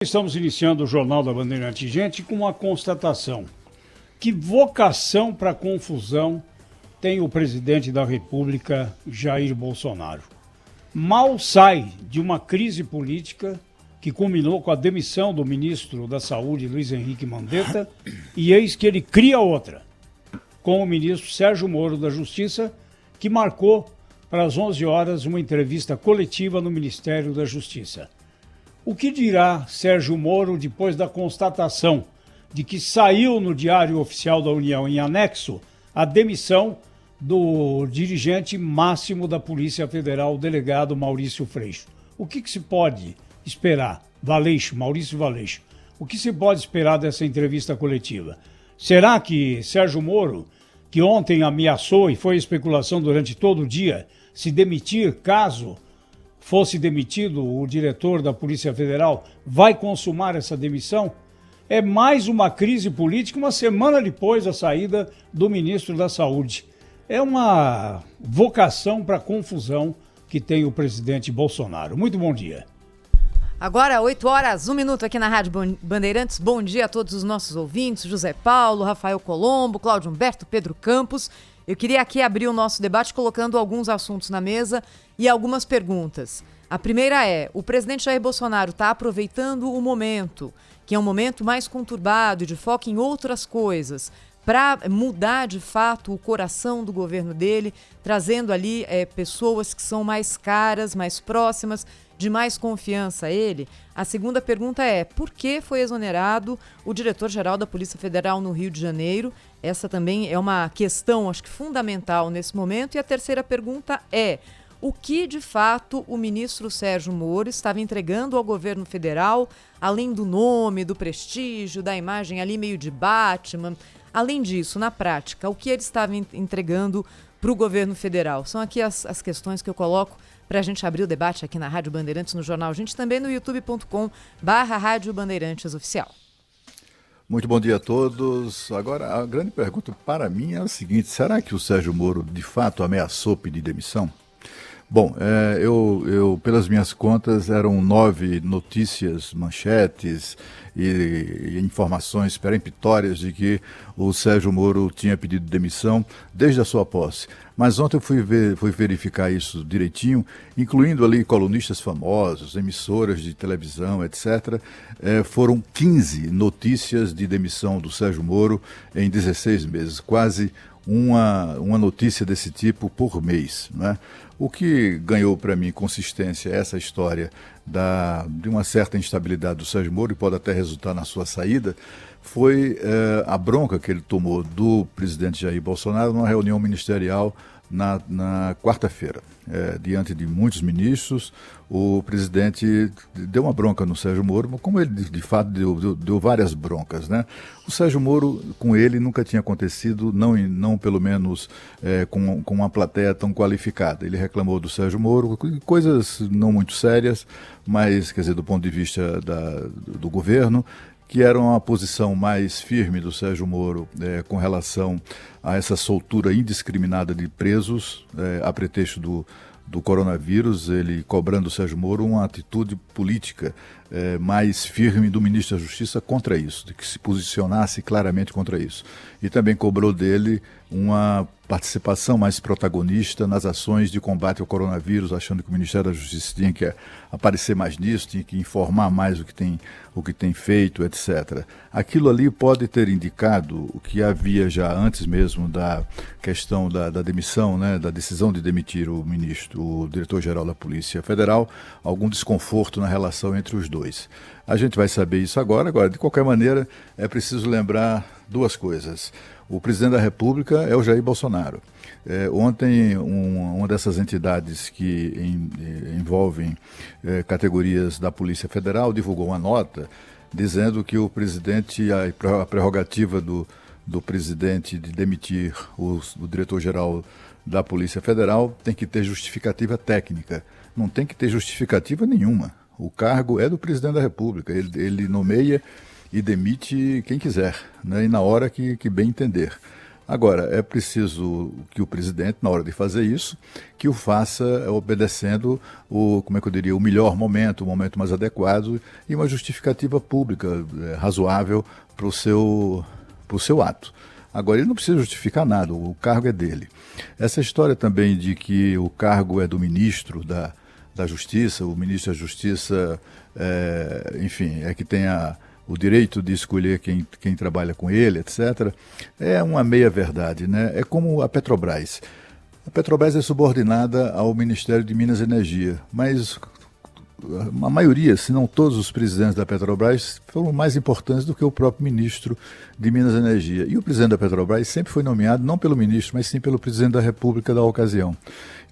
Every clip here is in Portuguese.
Estamos iniciando o Jornal da Bandeirante, gente, com uma constatação. Que vocação para confusão tem o presidente da República, Jair Bolsonaro? Mal sai de uma crise política que culminou com a demissão do ministro da Saúde, Luiz Henrique Mandetta, e eis que ele cria outra, com o ministro Sérgio Moro da Justiça, que marcou para as 11 horas uma entrevista coletiva no Ministério da Justiça. O que dirá Sérgio Moro depois da constatação de que saiu no Diário Oficial da União, em anexo, a demissão do dirigente máximo da Polícia Federal, o delegado Maurício Freixo? O que se pode esperar? Maurício Valeixo. O que se pode esperar dessa entrevista coletiva? Será que Sérgio Moro, que ontem ameaçou e foi especulação durante todo o dia, se demitir caso fosse demitido o diretor da Polícia Federal, vai consumar essa demissão? É mais uma crise política, uma semana depois da saída do ministro da Saúde. É uma vocação para confusão que tem o presidente Bolsonaro. Muito bom dia. Agora, 8 horas, 1 minuto aqui na Rádio Bandeirantes. Bom dia a todos os nossos ouvintes, José Paulo, Rafael Colombo, Cláudio Humberto, Pedro Campos. Eu queria aqui abrir o nosso debate colocando alguns assuntos na mesa e algumas perguntas. A primeira é, o presidente Jair Bolsonaro está aproveitando o momento, que é um momento mais conturbado e de foco em outras coisas, para mudar de fato o coração do governo dele, trazendo ali pessoas que são mais caras, mais próximas, de mais confiança a ele? A segunda pergunta é, por que foi exonerado o diretor-geral da Polícia Federal no Rio de Janeiro? Essa também é uma questão, acho que fundamental nesse momento. E a terceira pergunta é, o que de fato o ministro Sérgio Moro estava entregando ao governo federal, além do nome, do prestígio, da imagem ali meio de Batman? Além disso, na prática, o que ele estava entregando para o governo federal? São aqui as questões que eu coloco para a gente abrir o debate aqui na Rádio Bandeirantes, no Jornal Gente, também no youtube.com/Rádio Bandeirantes Oficial. Muito bom dia a todos. Agora, a grande pergunta para mim é a seguinte, será que o Sérgio Moro de fato ameaçou pedir demissão? Bom, eu pelas minhas contas, eram 9 notícias, manchetes e informações peremptórias de que o Sérgio Moro tinha pedido demissão desde a sua posse. Mas ontem eu fui verificar isso direitinho, incluindo ali colunistas famosos, emissoras de televisão, etc. Foram 15 notícias de demissão do Sérgio Moro em 16 meses, quase uma notícia desse tipo por mês, né? O que ganhou para mim consistência essa história de uma certa instabilidade do Sérgio Moro, e pode até resultar na sua saída, foi a bronca que ele tomou do presidente Jair Bolsonaro numa reunião ministerial na quarta-feira. Diante de muitos ministros, o presidente deu uma bronca no Sérgio Moro, como ele de fato deu várias broncas, né? O Sérgio Moro, com ele, nunca tinha acontecido, não pelo menos com uma plateia tão qualificada. Ele reclamou do Sérgio Moro, coisas não muito sérias, mas, quer dizer, do ponto de vista do governo, que era uma posição mais firme do Sérgio Moro com relação a essa soltura indiscriminada de presos, a pretexto do coronavírus, ele cobrando o Sérgio Moro uma atitude política mais firme do ministro da Justiça contra isso, de que se posicionasse claramente contra isso. E também cobrou dele uma participação mais protagonista nas ações de combate ao coronavírus, achando que o Ministério da Justiça tinha que aparecer mais nisso, tinha que informar mais o que tem feito, etc. Aquilo ali pode ter indicado o que havia já antes mesmo da questão da demissão, né, da decisão de demitir o ministro, o diretor-geral da Polícia Federal, algum desconforto na relação entre os dois. A gente vai saber isso agora. Agora, de qualquer maneira, é preciso lembrar duas coisas. O presidente da República é o Jair Bolsonaro. Ontem, uma dessas entidades que envolvem categorias da Polícia Federal divulgou uma nota dizendo que o presidente, a prerrogativa do presidente de demitir o diretor-geral da Polícia Federal tem que ter justificativa técnica. Não tem que ter justificativa nenhuma. O cargo é do presidente da República. Ele nomeia e demite quem quiser, né? E na hora que bem entender. Agora, é preciso que o presidente, na hora de fazer isso, que o faça obedecendo o melhor momento, o momento mais adequado e uma justificativa pública razoável para o seu ato. Agora, ele não precisa justificar nada, o cargo é dele. Essa história também de que o cargo é do ministro da Justiça, o ministro da Justiça, enfim, é que tem o direito de escolher quem trabalha com ele, etc., é uma meia-verdade, né? É como a Petrobras. A Petrobras é subordinada ao Ministério de Minas e Energia, mas a maioria, se não todos os presidentes da Petrobras foram mais importantes do que o próprio ministro de Minas e Energia. E o presidente da Petrobras sempre foi nomeado não pelo ministro, mas sim pelo presidente da República da ocasião.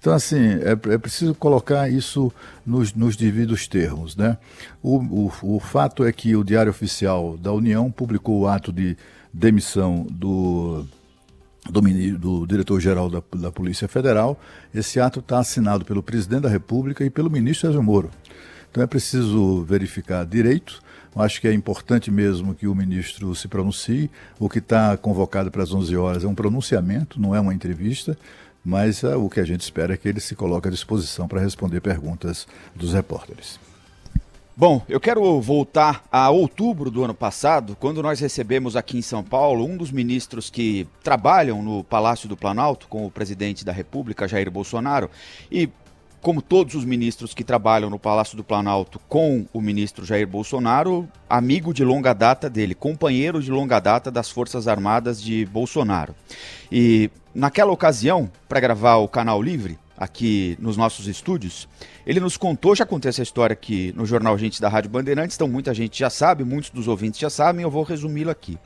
Então, assim, é preciso colocar isso nos devidos termos, né? O fato é que o Diário Oficial da União publicou o ato de demissão do diretor-geral da Polícia Federal. Esse ato está assinado pelo presidente da República e pelo ministro Sérgio Moro. Então é preciso verificar direito. Eu acho que é importante mesmo que o ministro se pronuncie. O que está convocado para as 11 horas é um pronunciamento, não é uma entrevista, mas o que a gente espera é que ele se coloque à disposição para responder perguntas dos repórteres. Bom, eu quero voltar a outubro do ano passado, quando nós recebemos aqui em São Paulo um dos ministros que trabalham no Palácio do Planalto com o presidente da República, Jair Bolsonaro, e como todos os ministros que trabalham no Palácio do Planalto com o ministro Jair Bolsonaro, amigo de longa data dele, companheiro de longa data das Forças Armadas de Bolsonaro. E naquela ocasião, para gravar o Canal Livre, aqui nos nossos estúdios, ele nos contou, já contei essa história aqui no Jornal Gente da Rádio Bandeirantes, então muita gente já sabe, muitos dos ouvintes já sabem, eu vou resumi-lo aqui.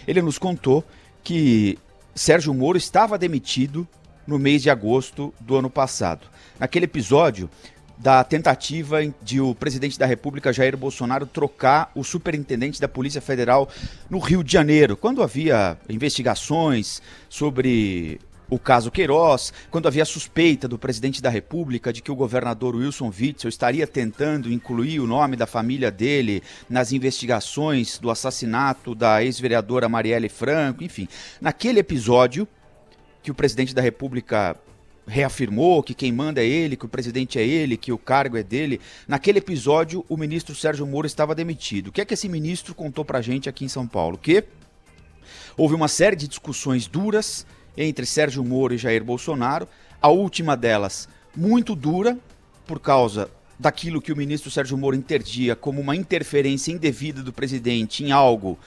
Ele nos contou que Sérgio Moro estava demitido no mês de agosto do ano passado. Naquele episódio da tentativa de o presidente da República, Jair Bolsonaro, trocar o superintendente da Polícia Federal no Rio de Janeiro, quando havia investigações sobre o caso Queiroz, quando havia suspeita do presidente da República de que o governador Wilson Witzel estaria tentando incluir o nome da família dele nas investigações do assassinato da ex-vereadora Marielle Franco, enfim. Naquele episódio, que o presidente da República reafirmou que quem manda é ele, que o presidente é ele, que o cargo é dele, naquele episódio o ministro Sérgio Moro estava demitido. O que é que esse ministro contou pra gente aqui em São Paulo? Que houve uma série de discussões duras entre Sérgio Moro e Jair Bolsonaro, a última delas muito dura, por causa daquilo que o ministro Sérgio Moro entendia como uma interferência indevida do presidente em algo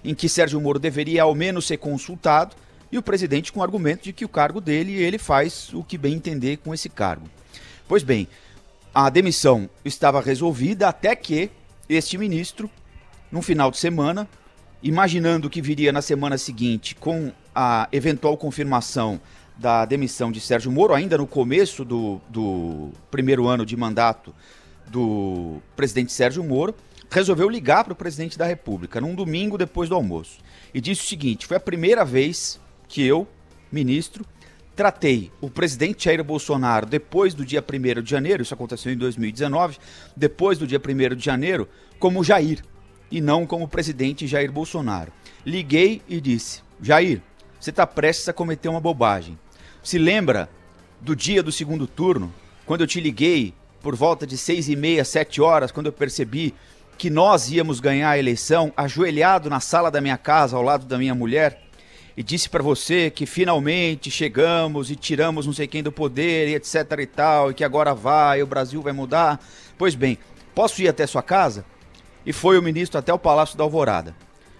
em que Sérgio Moro deveria ao menos ser consultado, e o presidente com o argumento de que o cargo dele, ele faz o que bem entender com esse cargo. Pois bem, a demissão estava resolvida até que este ministro, no final de semana, imaginando que viria na semana seguinte com a eventual confirmação da demissão de Sérgio Moro, ainda no começo do primeiro ano de mandato do presidente Sérgio Moro, resolveu ligar para o presidente da República, num domingo depois do almoço, e disse o seguinte: foi a primeira vez que eu, ministro, tratei o presidente Jair Bolsonaro depois do dia 1º de janeiro, isso aconteceu em 2019, depois do dia 1º de janeiro, como Jair, e não como presidente Jair Bolsonaro. Liguei e disse: Jair, você está prestes a cometer uma bobagem. Se lembra do dia do segundo turno, quando eu te liguei por volta de 6h30, 7 horas, quando eu percebi que nós íamos ganhar a eleição, ajoelhado na sala da minha casa, ao lado da minha mulher, e disse para você que finalmente chegamos e tiramos não sei quem do poder e etc e tal, e que agora o Brasil vai mudar? Pois bem, posso ir até sua casa? E foi o ministro até o Palácio da Alvorada.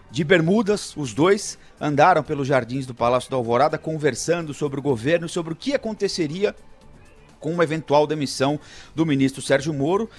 De bermudas, os dois andaram pelos jardins do Palácio da Alvorada conversando sobre o governo, sobre o que aconteceria com uma eventual demissão do ministro Sérgio Moro,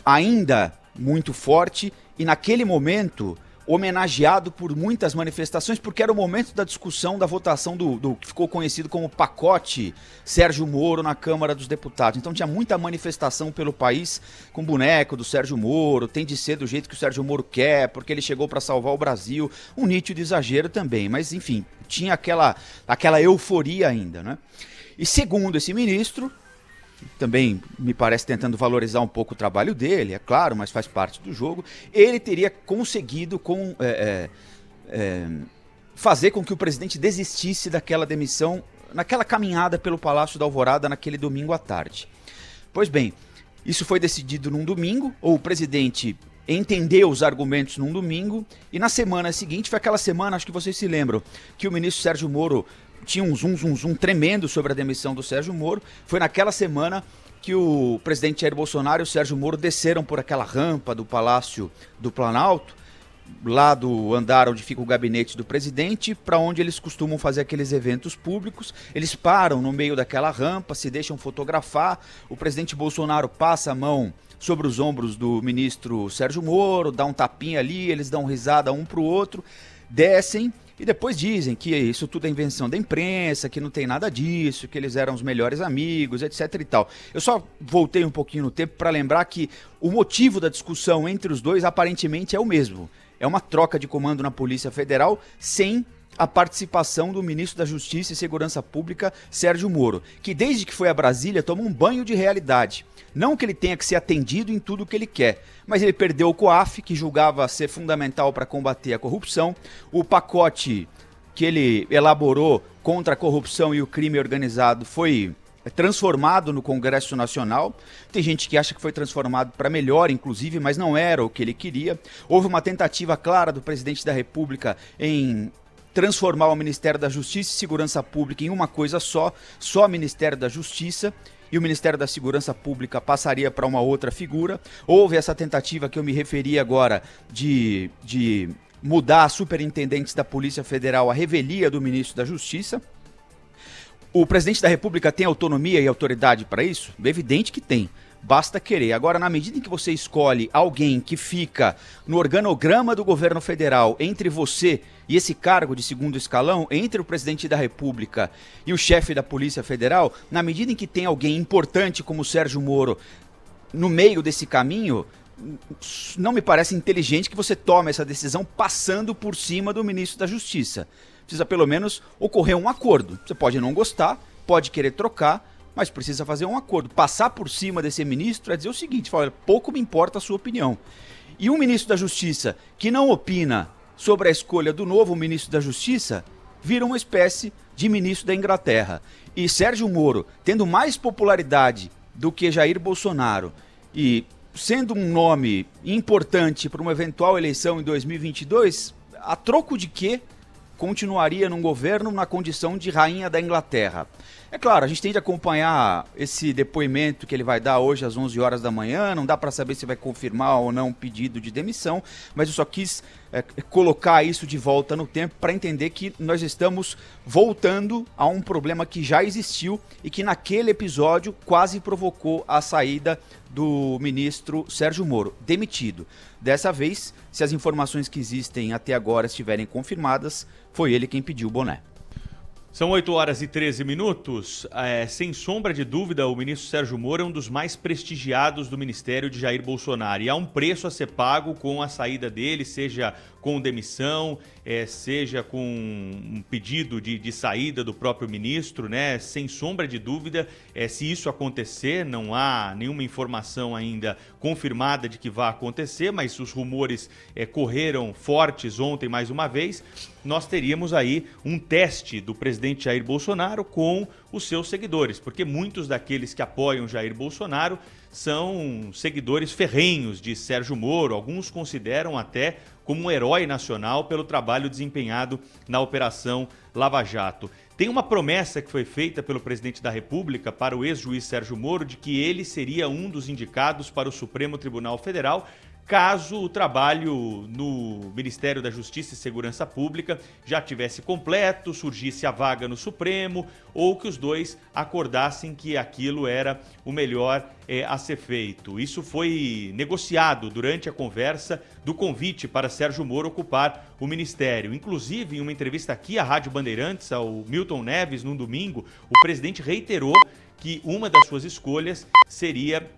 ainda muito forte, e naquele momento homenageado por muitas manifestações, porque era o momento da discussão da votação do que ficou conhecido como pacote Sérgio Moro na Câmara dos Deputados. Então tinha muita manifestação pelo país com boneco do Sérgio Moro, tem de ser do jeito que o Sérgio Moro quer, porque ele chegou para salvar o Brasil, um nítido exagero também, mas enfim, tinha aquela euforia ainda, né? E segundo esse ministro, também me parece tentando valorizar um pouco o trabalho dele, é claro, mas faz parte do jogo, ele teria conseguido fazer com que o presidente desistisse daquela demissão, naquela caminhada pelo Palácio da Alvorada naquele domingo à tarde. Pois bem, isso foi decidido num domingo, ou o presidente entendeu os argumentos num domingo, e na semana seguinte, foi aquela semana, acho que vocês se lembram, que o ministro Sérgio Moro tinha um zoom tremendo sobre a demissão do Sérgio Moro. Foi naquela semana que o presidente Jair Bolsonaro e o Sérgio Moro desceram por aquela rampa do Palácio do Planalto, lá do andar onde fica o gabinete do presidente, para onde eles costumam fazer aqueles eventos públicos. Eles param no meio daquela rampa, se deixam fotografar, o presidente Bolsonaro passa a mão sobre os ombros do ministro Sérgio Moro, dá um tapinha ali, eles dão risada um pro outro, descem e depois dizem que isso tudo é invenção da imprensa, que não tem nada disso, que eles eram os melhores amigos, etc e tal. Eu só voltei um pouquinho no tempo para lembrar que o motivo da discussão entre os dois aparentemente é o mesmo. É uma troca de comando na Polícia Federal sem a participação do ministro da Justiça e Segurança Pública, Sérgio Moro, que desde que foi a Brasília toma um banho de realidade. Não que ele tenha que ser atendido em tudo o que ele quer, mas ele perdeu o COAF, que julgava ser fundamental para combater a corrupção, o pacote que ele elaborou contra a corrupção e o crime organizado foi transformado no Congresso Nacional. Tem gente que acha que foi transformado para melhor, inclusive, mas não era o que ele queria. Houve uma tentativa clara do presidente da República em transformar o Ministério da Justiça e Segurança Pública em uma coisa só Ministério da Justiça, e o Ministério da Segurança Pública passaria para uma outra figura. Houve essa tentativa que eu me referi agora de mudar as superintendentes da Polícia Federal à revelia do ministro da Justiça. O presidente da República tem autonomia e autoridade para isso? É evidente que tem. Basta querer. Agora, na medida em que você escolhe alguém que fica no organograma do governo federal entre você e esse cargo de segundo escalão, entre o presidente da República e o chefe da Polícia Federal, na medida em que tem alguém importante como o Sérgio Moro no meio desse caminho, não me parece inteligente que você tome essa decisão passando por cima do ministro da Justiça. Precisa pelo menos ocorrer um acordo. Você pode não gostar, pode querer trocar, mas precisa fazer um acordo. Passar por cima desse ministro é dizer o seguinte: olha, pouco me importa a sua opinião. E um ministro da Justiça que não opina sobre a escolha do novo ministro da Justiça vira uma espécie de ministro da Inglaterra. E Sérgio Moro, tendo mais popularidade do que Jair Bolsonaro e sendo um nome importante para uma eventual eleição em 2022, a troco de quê continuaria num governo na condição de rainha da Inglaterra? É claro, a gente tem de acompanhar esse depoimento que ele vai dar hoje às 11 horas da manhã, não dá para saber se vai confirmar ou não um pedido de demissão, mas eu só quis colocar isso de volta no tempo para entender que nós estamos voltando a um problema que já existiu e que naquele episódio quase provocou a saída do ministro Sérgio Moro, demitido. Dessa vez, se as informações que existem até agora estiverem confirmadas, foi ele quem pediu o boné. São 8 horas e 13 minutos. Sem sombra de dúvida, o ministro Sérgio Moro é um dos mais prestigiados do ministério de Jair Bolsonaro. E há um preço a ser pago com a saída dele, seja com demissão, seja com um pedido de saída do próprio ministro, né? Sem sombra de dúvida, se isso acontecer, não há nenhuma informação ainda confirmada de que vai acontecer, mas os rumores correram fortes ontem mais uma vez. Nós teríamos aí um teste do presidente Jair Bolsonaro com os seus seguidores, porque muitos daqueles que apoiam Jair Bolsonaro são seguidores ferrenhos de Sérgio Moro, alguns consideram até como um herói nacional pelo trabalho desempenhado na Operação Lava Jato. Tem uma promessa que foi feita pelo presidente da República para o ex-juiz Sérgio Moro de que ele seria um dos indicados para o Supremo Tribunal Federal, caso o trabalho no Ministério da Justiça e Segurança Pública já tivesse completo, surgisse a vaga no Supremo, ou que os dois acordassem que aquilo era o melhor a ser feito. Isso foi negociado durante a conversa do convite para Sérgio Moro ocupar o Ministério. Inclusive, em uma entrevista aqui à Rádio Bandeirantes, ao Milton Neves, num domingo, o presidente reiterou que uma das suas escolhas seria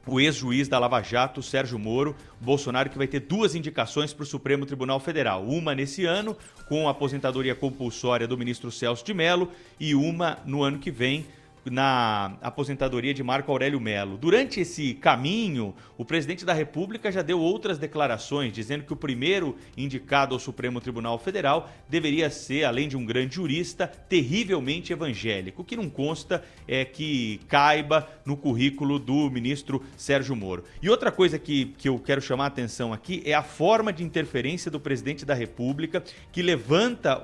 o ex-juiz da Lava Jato, Sérgio Moro. Bolsonaro que vai ter 2 indicações para o Supremo Tribunal Federal. Uma nesse ano, com a aposentadoria compulsória do ministro Celso de Mello, e uma no ano que vem, na aposentadoria de Marco Aurélio Melo. Durante esse caminho, o presidente da República já deu outras declarações, dizendo que o primeiro indicado ao Supremo Tribunal Federal deveria ser, além de um grande jurista, terrivelmente evangélico, o que não consta é que caiba no currículo do ministro Sérgio Moro. E outra coisa que eu quero chamar a atenção aqui é a forma de interferência do presidente da República, que levanta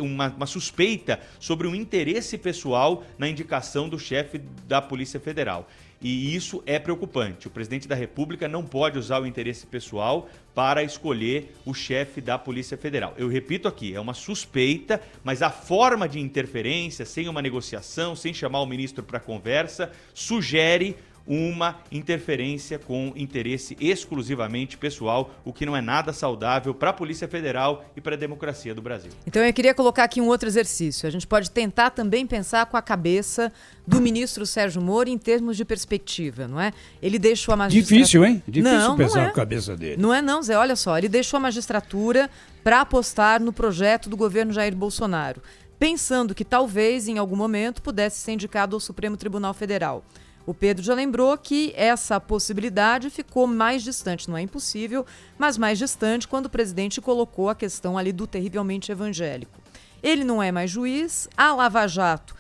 uma suspeita sobre um interesse pessoal na indicação do chefe da Polícia Federal. E isso é preocupante. O presidente da República não pode usar o interesse pessoal para escolher o chefe da Polícia Federal. Eu repito aqui, é uma suspeita, mas a forma de interferência, sem uma negociação, sem chamar o ministro para conversa, sugere uma interferência com interesse exclusivamente pessoal, o que não é nada saudável para a Polícia Federal e para a democracia do Brasil. Então eu queria colocar aqui um outro exercício. A gente pode tentar também pensar com a cabeça do ministro Sérgio Moro em termos de perspectiva, não é? Ele deixou a magistratura... Difícil, hein? Difícil não, pensar não é. com a cabeça dele. Não é não, Zé. Olha só, ele deixou a magistratura para apostar no projeto do governo Jair Bolsonaro, pensando que talvez, em algum momento, pudesse ser indicado ao Supremo Tribunal Federal. O Pedro já lembrou que essa possibilidade ficou mais distante, não é impossível, mas mais distante quando o presidente colocou a questão ali do terrivelmente evangélico. Ele não é mais juiz, a Lava Jato,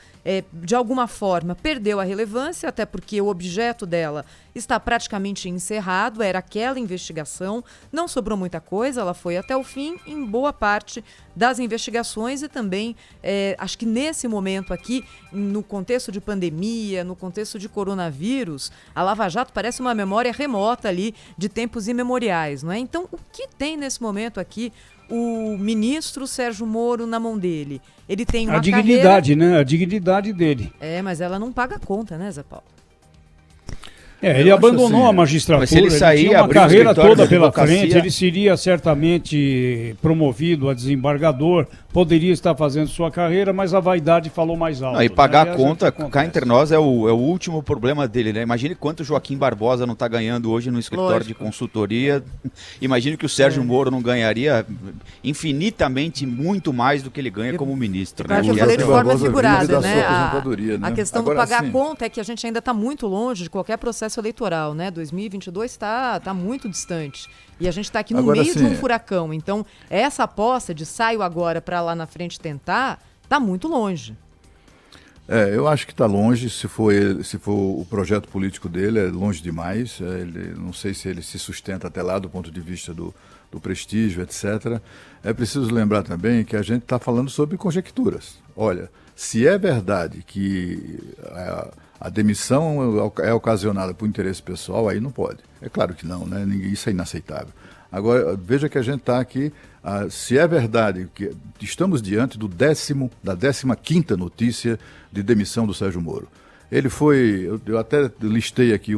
de alguma forma, perdeu a relevância, até porque o objeto dela está praticamente encerrado, era aquela investigação, não sobrou muita coisa, ela foi até o fim em boa parte das investigações e também, acho que nesse momento aqui, no contexto de pandemia, no contexto de coronavírus, a Lava Jato parece uma memória remota ali de tempos imemoriais, não é? Então, o que tem nesse momento aqui o ministro Sérgio Moro na mão dele? Ele tem uma dignidade, né? A dignidade dele. Mas ela não paga a conta, né, Zé Paulo? Ele abandonou assim, a magistratura, mas se ele sair, tinha uma abrir um carreira escritório toda de pela advocacia... frente, ele seria certamente promovido a desembargador, poderia estar fazendo sua carreira, mas a vaidade falou mais alto. Não, e pagar né? a conta, cá entre nós, é o último problema dele, né? Imagine quanto Joaquim Barbosa não está ganhando hoje no escritório de consultoria. Imagine que o Sérgio Moro não ganharia infinitamente muito mais do que ele ganha como ministro. Claro, né? que eu falei de forma figurada, né? A questão do pagar a conta é que a gente ainda está muito longe de qualquer processo eleitoral, né? 2022 está muito distante. E a gente está aqui no meio de um furacão. Então, essa aposta de saio agora para lá na frente tentar, está muito longe. Eu acho que está longe, se for o projeto político dele, é longe demais. Não sei se ele se sustenta até lá do ponto de vista do prestígio, etc. É preciso lembrar também que a gente está falando sobre conjecturas. Olha, se é verdade que a demissão é ocasionada por interesse pessoal, aí não pode. É claro que não, né? Isso é inaceitável. Agora, veja que a gente está aqui, se é verdade que estamos diante da 15ª notícia de demissão do Sérgio Moro. Ele foi, eu até listei aqui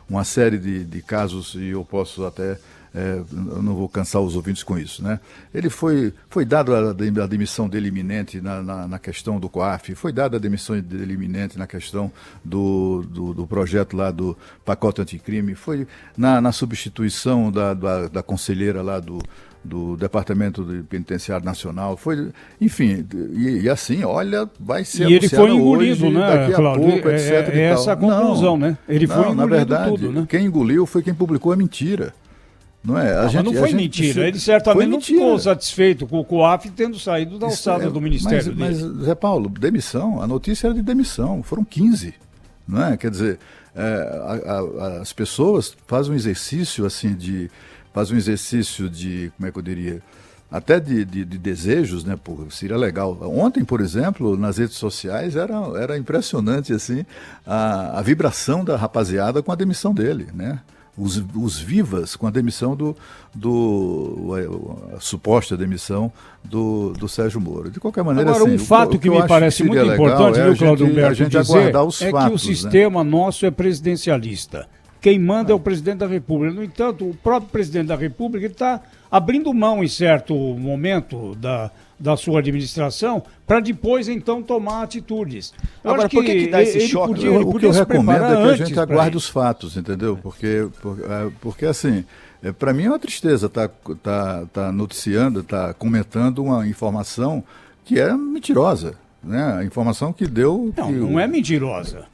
uma série de casos e eu posso até, eu não vou cansar os ouvintes com isso, né? Ele foi dado a demissão dele iminente na questão do COAF, foi dada a demissão dele iminente na questão do projeto lá do pacote anticrime, foi na substituição da conselheira lá do Departamento Penitenciário Nacional, enfim, e assim, olha, vai ser e ele foi engolido, hoje, né, daqui a Cláudio? pouco, etc. É essa a conclusão, né? Ele foi engolido, na verdade, tudo, né? Quem engoliu foi quem publicou a mentira. Não é? Mas não foi mentira. Ele certamente não ficou satisfeito com o COAF tendo saído da alçada do ministério dele. Mas, Zé Paulo, demissão, a notícia era de demissão, foram 15. Não é? Quer dizer, as pessoas fazem um exercício assim de, como é que eu diria, até de desejos, né? Seria legal. Ontem, por exemplo, nas redes sociais era impressionante assim a vibração da rapaziada com a demissão dele, né? Os vivas com a demissão a suposta demissão do Sérgio Moro. De qualquer maneira, agora, assim, um fato que me parece muito importante, viu, Cláudio Humberto, dizer é que o sistema nosso é presidencialista. Quem manda é o presidente da República. No entanto, o próprio presidente da República está abrindo mão em certo momento da sua administração para depois, então, tomar atitudes. Agora, por que dá esse choque? O que eu recomendo é que a gente aguarde os fatos, entendeu? Porque assim, para mim é uma tristeza tá noticiando, tá comentando uma informação que é mentirosa. Né? A informação que deu... Não é mentirosa.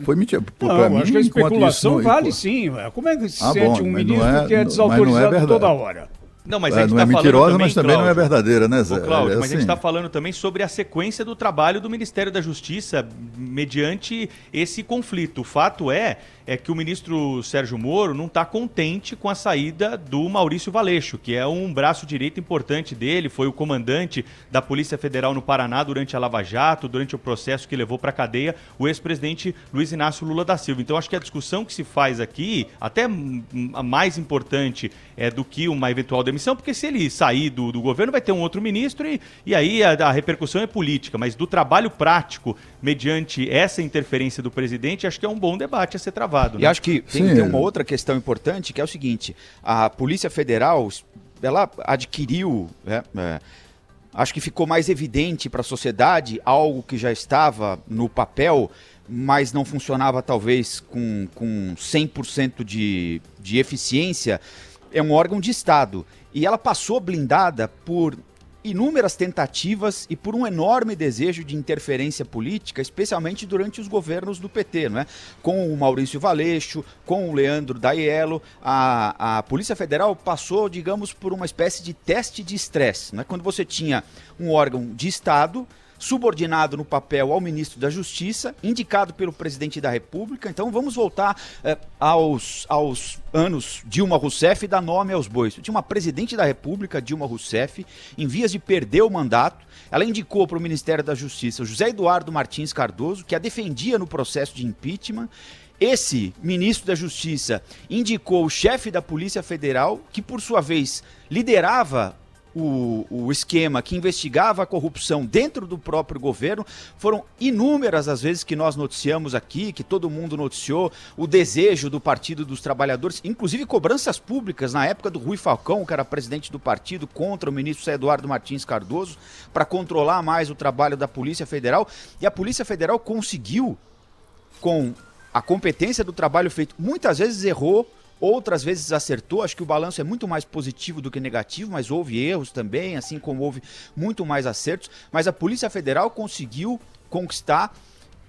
Foi mentira. Não, acho que a especulação vale sim. Como é que se sente um ministro que é desautorizado toda hora? Não, mas a gente não é mentirosa, também, mas também Cláudio, não é verdadeira, né, Zé? Cláudio, mas a gente está falando também sobre a sequência do trabalho do Ministério da Justiça mediante esse conflito. O fato é que o ministro Sérgio Moro não está contente com a saída do Maurício Valeixo, que é um braço direito importante dele, foi o comandante da Polícia Federal no Paraná durante a Lava Jato, durante o processo que levou para a cadeia o ex-presidente Luiz Inácio Lula da Silva. Então acho que a discussão que se faz aqui, até mais importante do que uma eventual demissão, porque se ele sair do governo vai ter um outro ministro e aí a repercussão é política, mas do trabalho prático, mediante essa interferência do presidente, acho que é um bom debate a ser travado. E acho que tem uma outra questão importante, que é o seguinte, a Polícia Federal, ela adquiriu, acho que ficou mais evidente para a sociedade algo que já estava no papel, mas não funcionava talvez com 100% de eficiência, é um órgão de Estado. E ela passou blindada por inúmeras tentativas e por um enorme desejo de interferência política, especialmente durante os governos do PT, não é? Com o Maurício Valeixo, com o Leandro Daiello, a Polícia Federal passou, digamos, por uma espécie de teste de estresse, não é? Quando você tinha um órgão de Estado subordinado no papel ao ministro da Justiça, indicado pelo presidente da República. Então vamos voltar aos anos Dilma Rousseff e dar nome aos bois. Tinha uma presidente da República, Dilma Rousseff, em vias de perder o mandato. Ela indicou para o Ministério da Justiça o José Eduardo Martins Cardoso, que a defendia no processo de impeachment. Esse ministro da Justiça indicou o chefe da Polícia Federal, que por sua vez liderava o esquema que investigava a corrupção dentro do próprio governo. Foram inúmeras as vezes que nós noticiamos aqui, que todo mundo noticiou, o desejo do Partido dos Trabalhadores, inclusive cobranças públicas na época do Rui Falcão, que era presidente do partido, contra o ministro José Eduardo Martins Cardoso, para controlar mais o trabalho da Polícia Federal. E a Polícia Federal conseguiu, com a competência do trabalho feito, muitas vezes errou, outras vezes acertou. Acho que o balanço é muito mais positivo do que negativo, mas houve erros também, assim como houve muito mais acertos. Mas a Polícia Federal conseguiu conquistar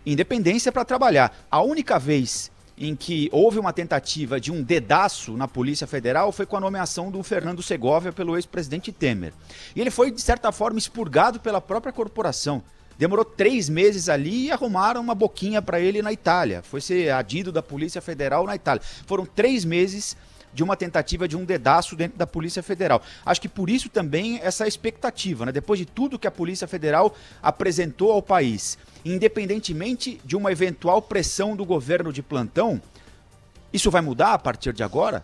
independência para trabalhar. A única vez em que houve uma tentativa de um dedaço na Polícia Federal foi com a nomeação do Fernando Segovia pelo ex-presidente Temer. E ele foi, de certa forma, expurgado pela própria corporação. Demorou 3 meses ali e arrumaram uma boquinha para ele na Itália. Foi ser adido da Polícia Federal na Itália. Foram 3 meses de uma tentativa de um dedaço dentro da Polícia Federal. Acho que por isso também essa expectativa, né? Depois de tudo que a Polícia Federal apresentou ao país, independentemente de uma eventual pressão do governo de plantão, isso vai mudar a partir de agora?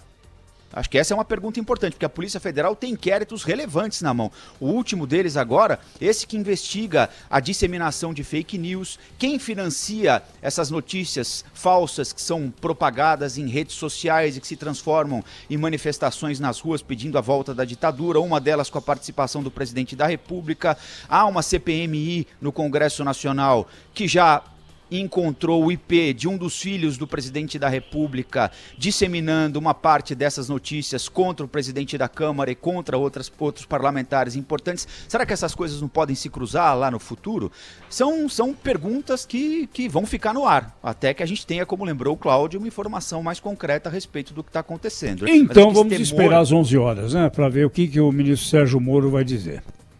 Acho que essa é uma pergunta importante, porque a Polícia Federal tem inquéritos relevantes na mão. O último deles agora, esse que investiga a disseminação de fake news, quem financia essas notícias falsas que são propagadas em redes sociais e que se transformam em manifestações nas ruas pedindo a volta da ditadura, uma delas com a participação do presidente da República. Há uma CPMI no Congresso Nacional que já encontrou o IP de um dos filhos do presidente da República disseminando uma parte dessas notícias contra o presidente da Câmara e contra outros parlamentares importantes. Será que essas coisas não podem se cruzar lá no futuro? São perguntas que vão ficar no ar, até que a gente tenha, como lembrou o Cláudio, uma informação mais concreta a respeito do que está acontecendo. Então vamos esperar às 11 horas, né, para ver o que o ministro Sérgio Moro vai dizer.